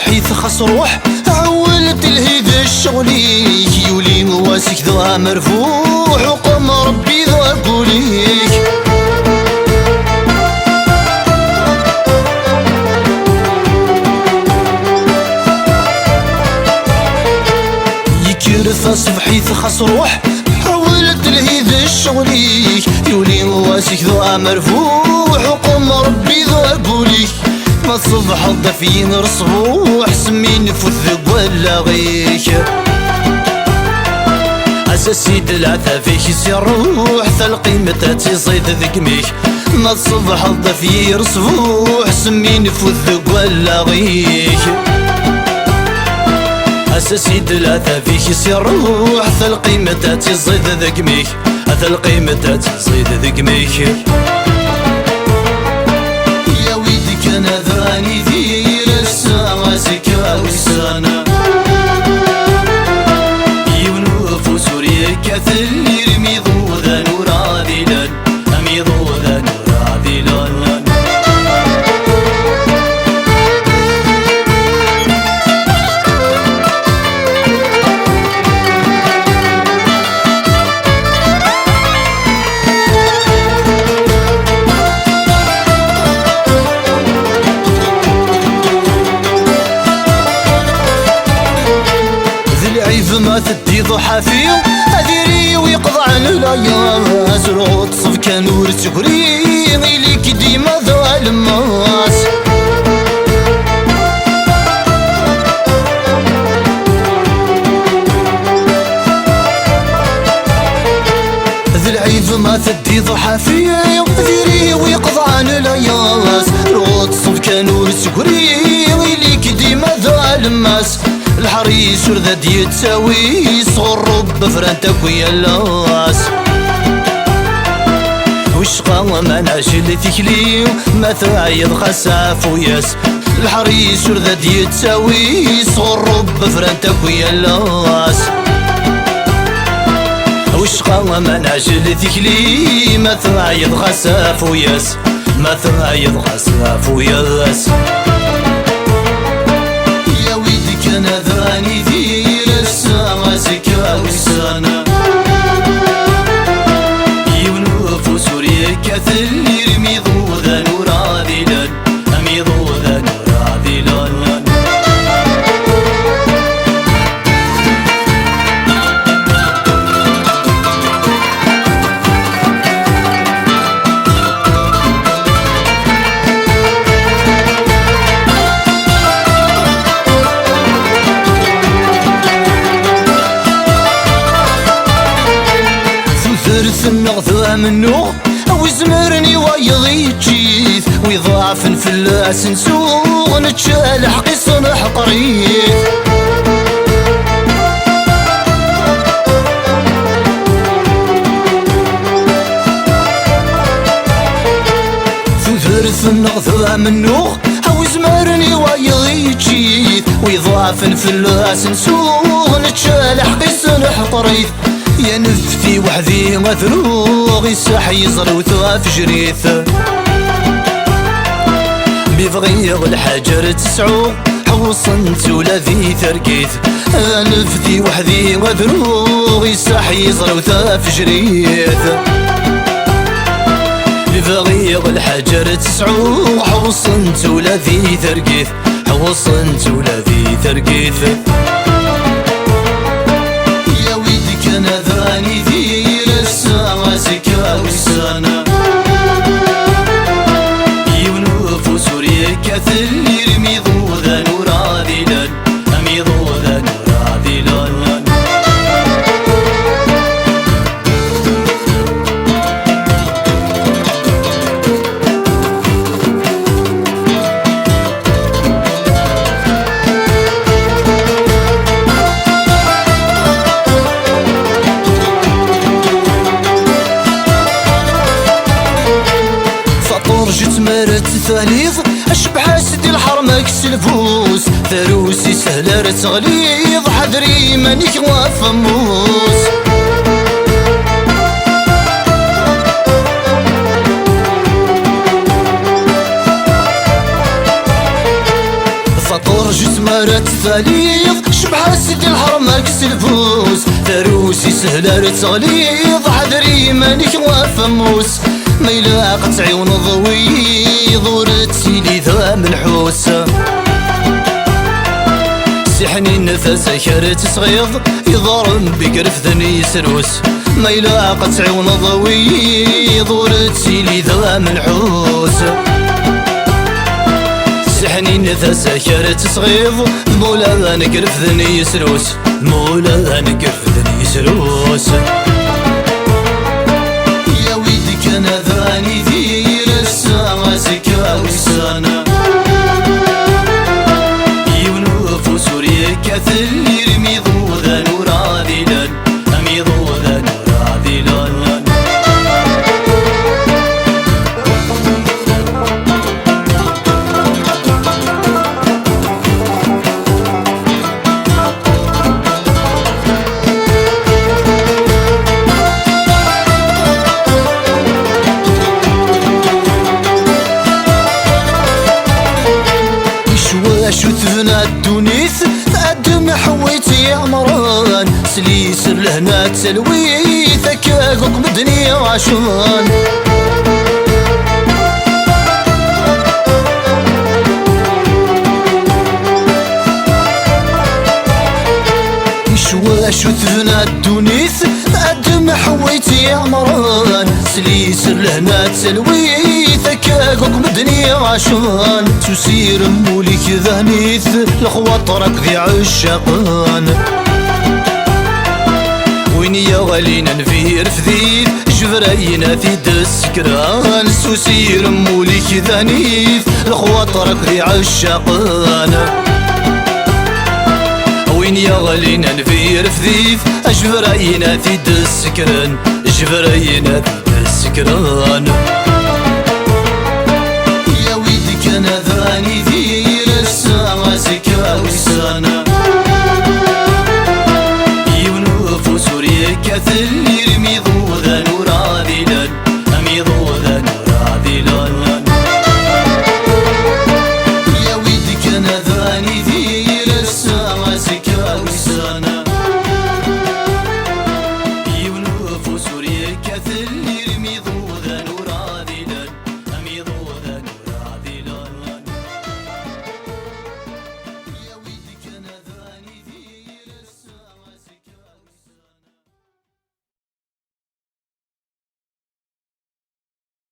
صبحيت خاص روح عولت الهيد الشغليك يولي مواسك ذا مرفوح وقم ربي ذا قوليك يكرث صبحيت خاص روح عولت الهيد الشغليك يولي مواسك ذا مرفوح وقم ربي ذا قوليك ما تصبح الضفين رصبوح سمي نفوت ذق ولا غيك أساسيد العثا فيك يصير روح ثلقي متى تصيد ذقميك ما تصبح الضفين رصبوح سمي نفوت ذق ولا غيك أساسيد العثا فيك يصير روح ثلقي متى تصيد ذقميك ثلقي متى تصيد ذقميك أنا ذاني ذير الساسك وسانا يونوف سوريا كثل يرمي ضوذا نوراديلا أمي ضوذا نوراديلا ما تدي ضحى فيه أديري ويقضى عن الأيام أزرق صف كنور تقري غيليك ديما ذا الماس ذي العيف ما تدي ضحى فيه أديري ويقضى عن الأيام أزرق صف كنور تقري غيليك ديما ذا الماس الحريس ورذا يتساوي صغر رب فرانتك ويا اللاس وشقا ما نعجل تكلي ما تعيض خساف وياس الحريس ورذا يتساوي صغر رب فرانتك ويا اللاس وشقا ما نعجل تكلي ما تعيض خساف وياس ما تعيض خساف وياس أنا ذاني ذير الساسك وسانا يونوف سوريا كثل يرمي ضوذا نوراديلا أمي ضوذا نوراديلا النغذى منو ويزمرني ويضي جيث ويضاعف في اللاس نسوغ نتشال حقي صنح قريث ثلث النغذى منو ويزمرني ويضي جيث ويضاعف في اللاس نسوغ نتشال حقي صنح قريث يا نفتي وحدي مثروغ يسح يزر وثواف جريث بيبغيغ الحجر تسعو حوصنت ولا ذي ثرقيث يا نفتي وحدي مثروغ يسح يزر وثواف جريث بيبغيغ الحجر تسعو حوصنت ولا ذي ثرقيث حوصنت ولا ذي ثرقيث أنا ذاني ذير الساسك وسانا يونوف سوريا كثل يرمي ضوذا نوراديلا أمي ضوذا نوراديلا مرت ثاليظ اشبح سدي الحرمك سلفوس ثروسي سهلة تغليظ حذري مانيك وفموس سطور جسمر بليغ شبح سيدي الحرم كس الفوس فروسي سهلة تغليظ حذري مانك وفموس ما يلاقت عيون ضوي ضورت سيدي ذا منحوس سحني نفس كرت صغيض يضرم بقرف ذني سروس ما يلاقت عيون ضوي ضورت سيدي ذا منحوس سحني نفس كرت صغيض مولا نقرف ذني سروس مولا نقرف ذني سروس يا ويدي كان ذاني ذير الساعة زكاوي السنة يونوف سوريا كثر يرمي ضوذا نورا ذيلا أمي ضوذا نورا ذيلا شو تفنى الدونيث تقدم حويتي يا مران سليسر لهنا تسلويث كاكوك بالدنيا وعشان شو تفنى الدونيث تقدم حويتي يا مران سليسر لهنا تسلويث كاكوك بالدنيا وعشان تسير موليك ذهنيث لخواطرك ذي عشاقان وين يا غالينا نفير فذيث جبراينا في دسكران تسير موليك ذهنيث لخواطرك ذي عشاقان وين يا غالينا نفير فذيث جبراينا في دسكران جبراينا في دسكران كان ذاني ذير الساعة زكاوي السنة يونوف سوريا كثر يرمي ضوذا نورا ذيلا أمي ضوذا نورا ذيلا يا ويدي كان ذاني ذير